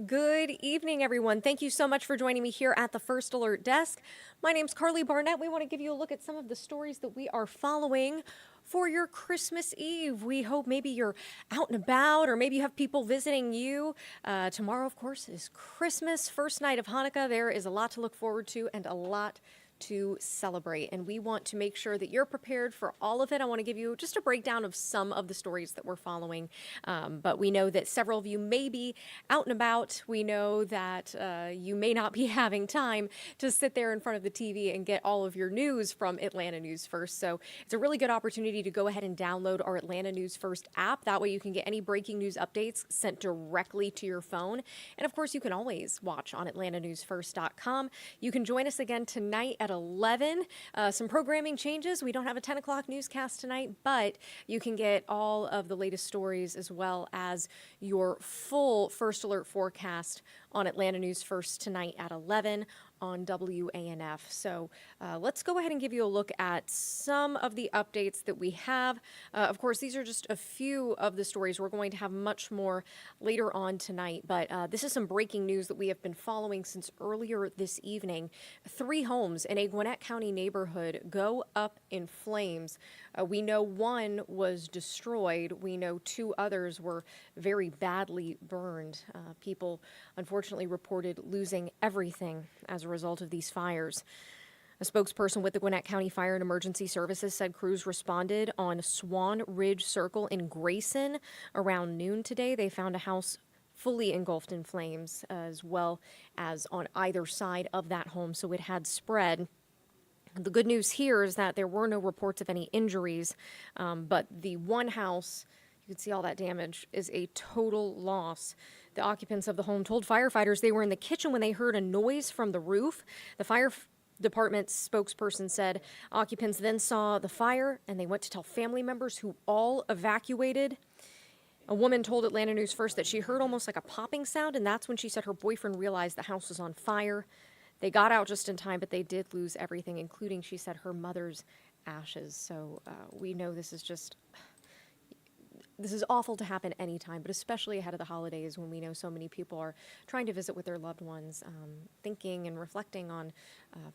Good evening, everyone. Thank you so much for joining me here at the First Alert Desk. My name's Karli Barnett. We want to give you a look at some of the stories that we are following for your Christmas Eve. We hope maybe you're out and about, or maybe you have people visiting you. Tomorrow, of course, is Christmas, first night of Hanukkah. There is a lot to look forward to and a lot to celebrate, and we want to make sure that you're prepared for all of it. I want to give you just a breakdown of some of the stories that we're following, but we know that several of you may be out and about. We know that you may not be having time to sit there in front of the TV and get all of your news from Atlanta News First, so it's a really good opportunity to go ahead and download our Atlanta News First app. That way you can get any breaking news updates sent directly to your phone, and of course you can always watch on atlantanewsfirst.com. You can join us again tonight at 11. Some programming changes. We don't have a 10 o'clock newscast tonight, but you can get all of the latest stories as well as your full First Alert forecast on Atlanta News First tonight at 11 on WANF. So let's go ahead and give you a look at some of the updates that we have. Of course, these are just a few of the stories. We're going to have much more later on tonight, but this is some breaking news that we have been following since earlier this evening. 3 homes in a Gwinnett County neighborhood go up in flames. We know one was destroyed. We know 2 others were very badly burned. People unfortunately reported losing everything as a result of these fires. A spokesperson with the Gwinnett County Fire and Emergency Services said crews responded on Swan Ridge Circle in Grayson around noon today. They found a house fully engulfed in flames, as well as on either side of that home, so it had spread. The good news here is that there were no reports of any injuries, but the one house, you can see all that damage, is a total loss. The occupants of the home told firefighters they were in the kitchen when they heard a noise from the roof. The fire department's spokesperson said occupants then saw the fire and they went to tell family members, who all evacuated. A woman told Atlanta News First that she heard almost like a popping sound, and that's when she said her boyfriend realized the house was on fire. They got out just in time, but they did lose everything, including, she said, her mother's ashes. So we know this is awful to happen anytime, but especially ahead of the holidays when we know so many people are trying to visit with their loved ones, thinking and reflecting on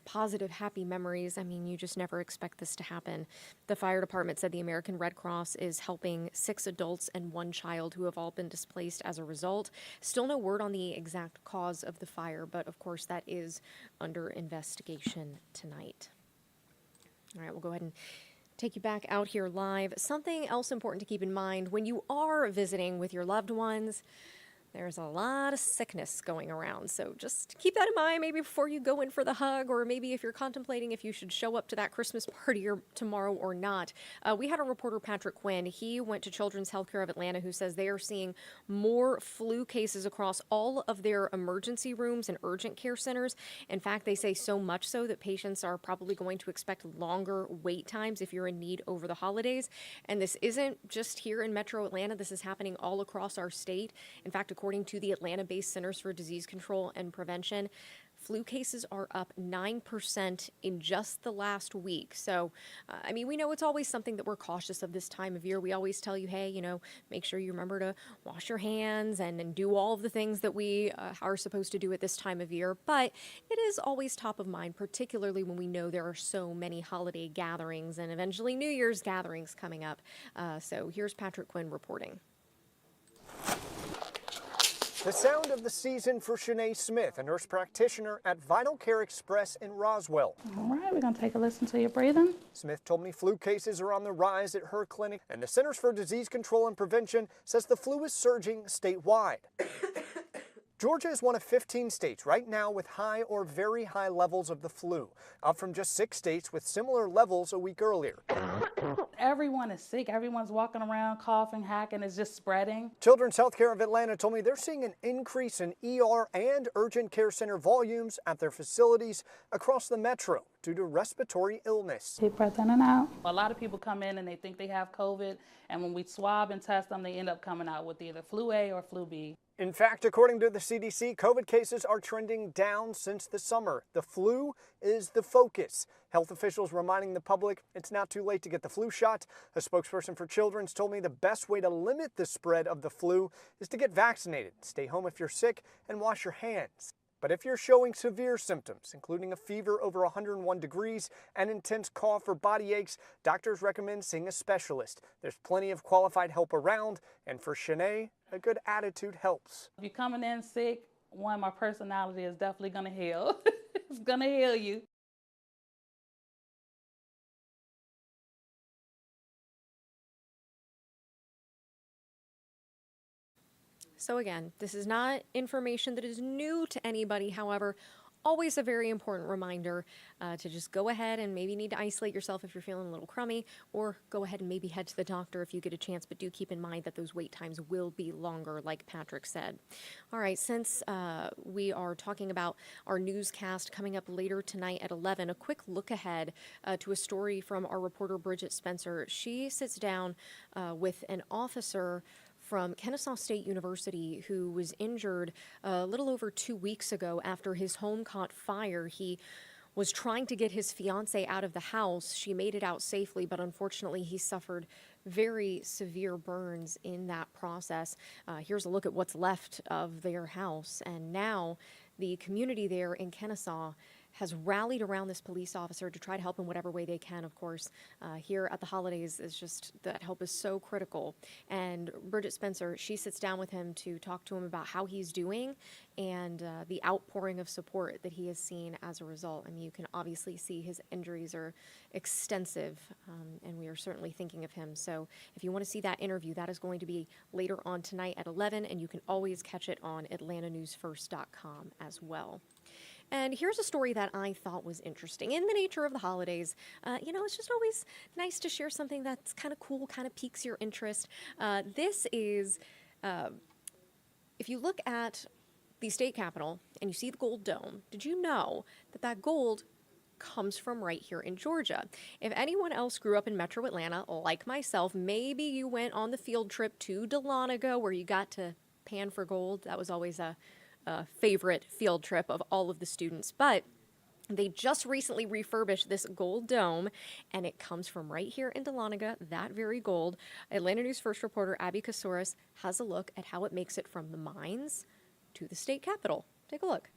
positive, happy memories. I mean, you just never expect this to happen. The fire department said the American Red Cross is helping 6 adults and 1 child who have all been displaced as a result. Still no word on the exact cause of the fire, but of course that is under investigation tonight. All right, we'll go ahead and take you back out here live. Something else important to keep in mind when you are visiting with your loved ones, there's a lot of sickness going around. So just keep that in mind maybe before you go in for the hug, or maybe if you're contemplating if you should show up to that Christmas party tomorrow or not. We had a reporter, Patrick Quinn. He went to Children's Healthcare of Atlanta, who says they are seeing more flu cases across all of their emergency rooms and urgent care centers. In fact, they say so much so that patients are probably going to expect longer wait times if you're in need over the holidays. And this isn't just here in Metro Atlanta. This is happening all across our state. In fact, according to the Atlanta-based Centers for Disease Control and Prevention, flu cases are up 9% in just the last week. So, I mean, we know it's always something that we're cautious of this time of year. We always tell you, hey, make sure you remember to wash your hands and do all of the things that we are supposed to do at this time of year. But it is always top of mind, particularly when we know there are so many holiday gatherings and eventually New Year's gatherings coming up. So here's Patrick Quinn reporting. The sound of the season for Shanae Smith, a nurse practitioner at Vital Care Express in Roswell. All right, we're going to take a listen to your breathing. Smith told me flu cases are on the rise at her clinic, and the Centers for Disease Control and Prevention says the flu is surging statewide. Georgia is one of 15 states right now with high or very high levels of the flu, up from just 6 states with similar levels a week earlier. Everyone is sick. Everyone's walking around coughing, hacking. It's just spreading. Children's Healthcare of Atlanta told me they're seeing an increase in ER and urgent care center volumes at their facilities across the metro due to respiratory illness. Deep breath in and out. A lot of people come in and they think they have COVID, and when we swab and test them, they end up coming out with either flu A or flu B. In fact, according to the CDC, COVID cases are trending down since the summer. The flu is the focus. Health officials reminding the public it's not too late to get the flu shot. A spokesperson for Children's told me the best way to limit the spread of the flu is to get vaccinated, stay home if you're sick, and wash your hands. But if you're showing severe symptoms, including a fever over 101 degrees and intense cough or body aches, doctors recommend seeing a specialist. There's plenty of qualified help around, and for Shanae, a good attitude helps. If you're coming in sick, one, my personality is definitely going to heal. It's going to heal you. So again, this is not information that is new to anybody. However, always a very important reminder to just go ahead and maybe need to isolate yourself if you're feeling a little crummy, or go ahead and maybe head to the doctor if you get a chance, but do keep in mind that those wait times will be longer, like Patrick said. All right, since we are talking about our newscast coming up later tonight at 11, a quick look ahead to a story from our reporter Bridget Spencer. She sits down with an officer from Kennesaw State University who was injured a little over 2 weeks ago after his home caught fire. He was trying to get his fiancée out of the house. She made it out safely, but unfortunately he suffered very severe burns in that process. Here's a look at what's left of their house. And now the community there in Kennesaw has rallied around this police officer to try to help in whatever way they can, of course. Here at the holidays, it's just that help is so critical. And Bridget Spencer, she sits down with him to talk to him about how he's doing and the outpouring of support that he has seen as a result. I mean, you can obviously see his injuries are extensive, and we are certainly thinking of him. So if you want to see that interview, that is going to be later on tonight at 11, and you can always catch it on atlantanewsfirst.com as well. And here's a story that I thought was interesting. In the nature of the holidays, it's just always nice to share something that's kind of cool, kind of piques your interest. This is, if you look at the state capitol and you see the gold dome, did you know that that gold comes from right here in Georgia? If anyone else grew up in Metro Atlanta, like myself, maybe you went on the field trip to Dahlonega where you got to pan for gold. That was always a favorite field trip of all of the students, but they just recently refurbished this gold dome, and it comes from right here in Dahlonega, that very gold. Atlanta News First reporter Abby Kasouras has a look at how it makes it from the mines to the state capitol. Take a look.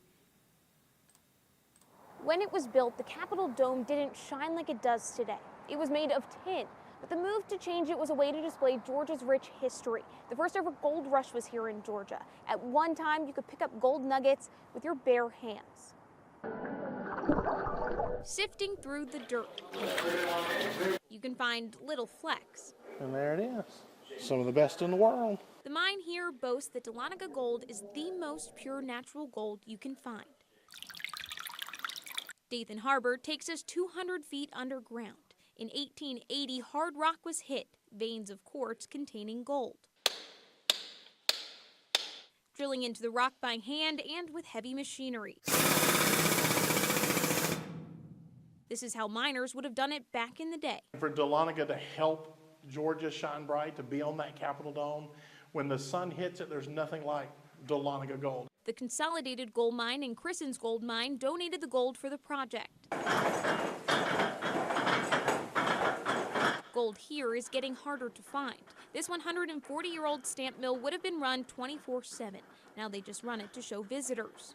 When it was built, the Capitol Dome didn't shine like it does today. It was made of tin. But the move to change it was a way to display Georgia's rich history. The first ever gold rush was here in Georgia. At one time, you could pick up gold nuggets with your bare hands. Sifting through the dirt, you can find little flecks. And there it is. Some of the best in the world. The mine here boasts that Dahlonega gold is the most pure natural gold you can find. Dathan Harbor takes us 200 feet underground. In 1880, hard rock was hit, veins of quartz containing gold. Drilling into the rock by hand and with heavy machinery. This is how miners would have done it back in the day. For Dahlonega to help Georgia shine bright, to be on that Capitol Dome, when the sun hits it, there's nothing like Dahlonega gold. The Consolidated Gold Mine and Christen's Gold Mine donated the gold for the project. Gold here is getting harder to find. This 140-year-old stamp mill would have been run 24/7. Now they just run it to show visitors.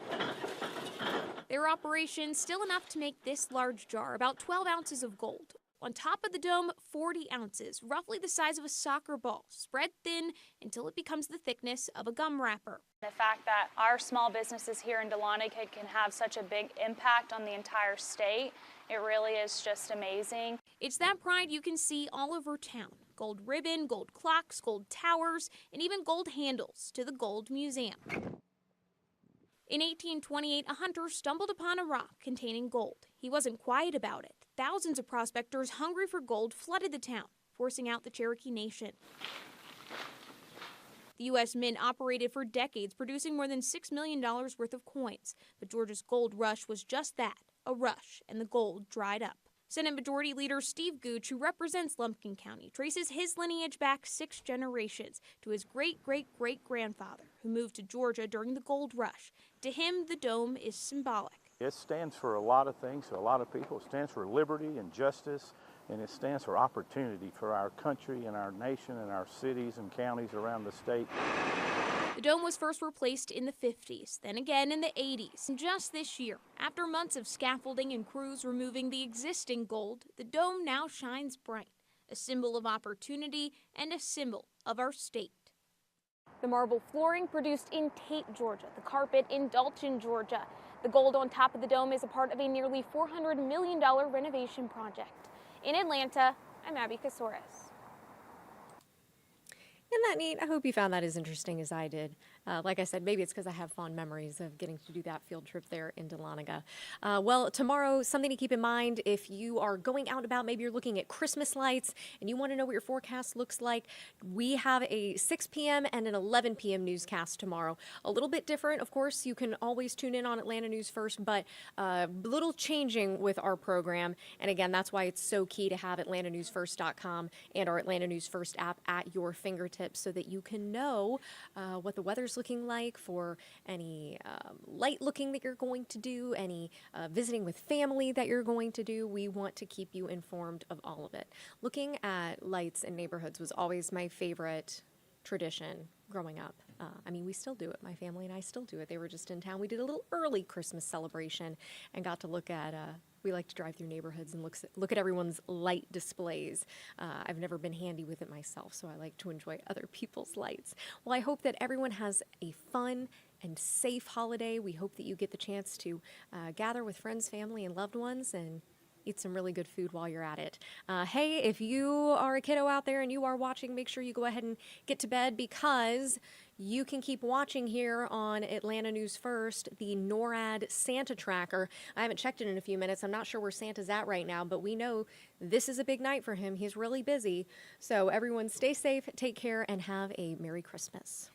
Their operation still enough to make this large jar, about 12 ounces of gold. On top of the dome, 40 ounces, roughly the size of a soccer ball, spread thin until it becomes the thickness of a gum wrapper. The fact that our small businesses here in Dahlonega can have such a big impact on the entire state, it really is just amazing. It's that pride you can see all over town. Gold ribbon, gold clocks, gold towers, and even gold handles to the Gold Museum. In 1828, a hunter stumbled upon a rock containing gold. He wasn't quiet about it. Thousands of prospectors hungry for gold flooded the town, forcing out the Cherokee Nation. The U.S. Mint operated for decades, producing more than $6 million worth of coins. But Georgia's gold rush was just that, a rush, and the gold dried up. Senate Majority Leader Steve Gooch, who represents Lumpkin County, traces his lineage back 6 generations to his great-great-great-grandfather, who moved to Georgia during the gold rush. To him, the dome is symbolic. It stands for a lot of things to a lot of people. It stands for liberty and justice, and it stands for opportunity for our country and our nation and our cities and counties around the state. The dome was first replaced in the 50s, then again in the 80s. And just this year, after months of scaffolding and crews removing the existing gold, the dome now shines bright, a symbol of opportunity and a symbol of our state. The marble flooring produced in Tate, Georgia, the carpet in Dalton, Georgia. The gold on top of the dome is a part of a nearly $400 million renovation project. In Atlanta, I'm Abby Casores. Isn't that neat? I hope you found that as interesting as I did. Like I said, maybe it's because I have fond memories of getting to do that field trip there in Dahlonega. Well, tomorrow, something to keep in mind if you are going out and about, maybe you're looking at Christmas lights and you want to know what your forecast looks like. We have a 6 p.m. and an 11 p.m. newscast tomorrow. A little bit different, of course. You can always tune in on Atlanta News First, but a little changing with our program. And again, that's why it's so key to have AtlantaNewsFirst.com and our Atlanta News First app at your fingertips, so that you can know what the weather's looking like for any light looking that you're going to do, any visiting with family that you're going to do. We want to keep you informed of all of it. Looking at lights in neighborhoods was always my favorite tradition growing up. I mean, we still do it. My family and I still do it. They were just in town. We did a little early Christmas celebration and got to look at we like to drive through neighborhoods and look at everyone's light displays. I've never been handy with it myself, so I like to enjoy other people's lights. Well, I hope that everyone has a fun and safe holiday. We hope that you get the chance to gather with friends, family, and loved ones and eat some really good food while you're at it. Hey, if you are a kiddo out there and you are watching, make sure you go ahead and get to bed, because you can keep watching here on Atlanta News First, the NORAD Santa Tracker. I haven't checked it in a few minutes. I'm not sure where Santa's at right now, but we know this is a big night for him. He's really busy. So everyone stay safe, take care, and have a Merry Christmas.